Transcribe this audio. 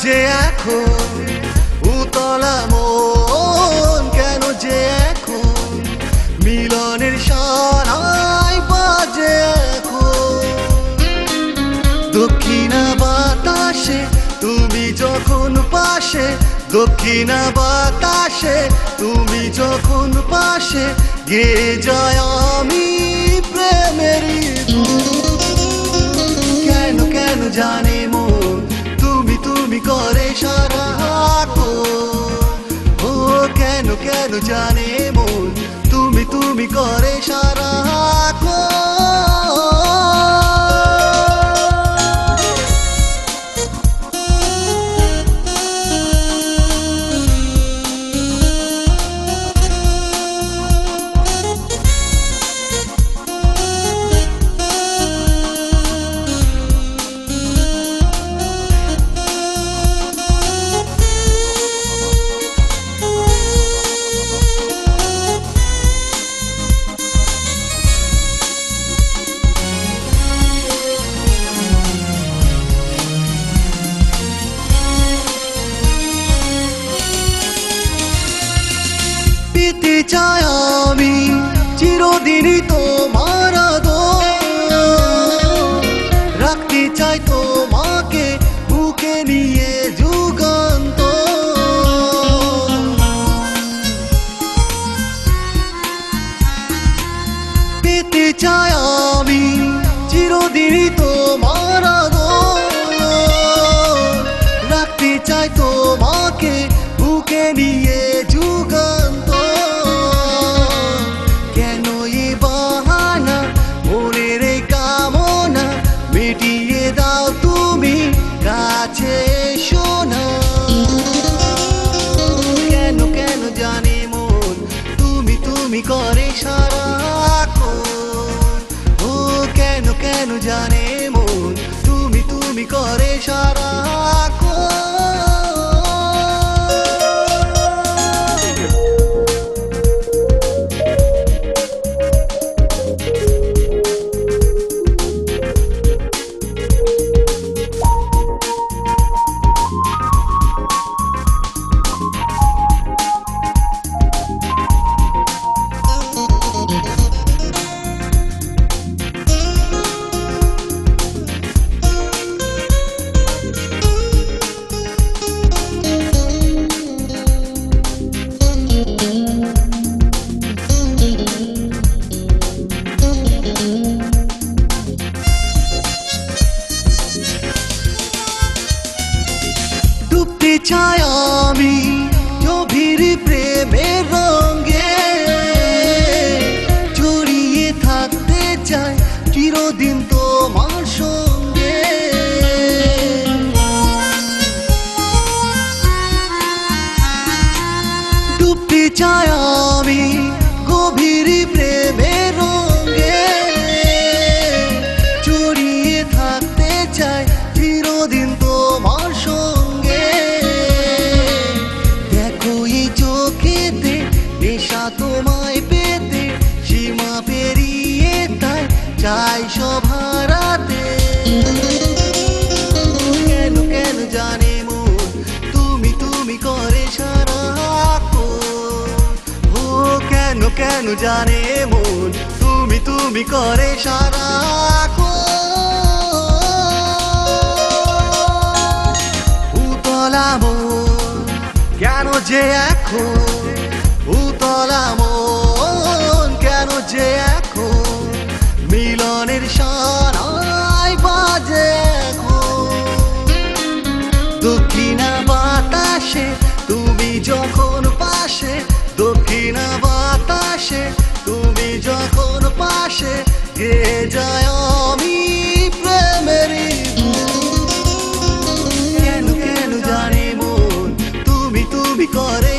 যে এখন উতলা মন, কেন যে এখন মিলনের সানাই বাজে এখন। দক্ষিণা বাতাসে তুমি যখন পাশে, দক্ষিণা বাতাসে তুমি যখন পাশে, গেয়ে যায় আমি প্রেমের কেন কেন জানে মন তুমি তুমি করে সারা ও কেন কেন জানে মন তুমি তুমি করে সারা পেতে চাই আমি চিরদিনই তোমার আদর, রাখতে চাই তোমাকে বুকে নিয়ে যুগান্তর। পেতে চাই আমি চিরদিনই তোমার আদর, রাখতে চাই তোমাকে বুকে নিয়ে যুগান্তর। কাছে শোনা কেন কেন জানে মন তুমি তুমি করে সারা ও কেন কেন জানে মন তুমি তুমি করে সারা চাই আমি গভীর প্রেমের রঙে, জড়িয়ে থাকতে চাই চিরদিন তোমার সঙ্গে। ডুবতে চাই আমি গভীর প্রেমের রঙে, জড়িয়ে থাকতে চাই চিরদিন তোমার সঙ্গে। নেশা তোমায় পেতে সীমা পেরিয়ে তাই চাই সব হারাতে। কেন কেন জানে মন তুমি তুমি করে সারা ও কেন কেন জানে মন তুমি তুমি করে সারা উতলা মন কেন যে এখন উতলা মন, কেন যে এখন মিলনের সানাই বাজে এখন। দক্ষিণা বাতাসে তুমি যখন পাশে, দক্ষিণা বাতাসে তুমি যখন পাশে, গেয়ে যায় আমি প্রেমের কেন কেন জানে মন তুমি তুমি করে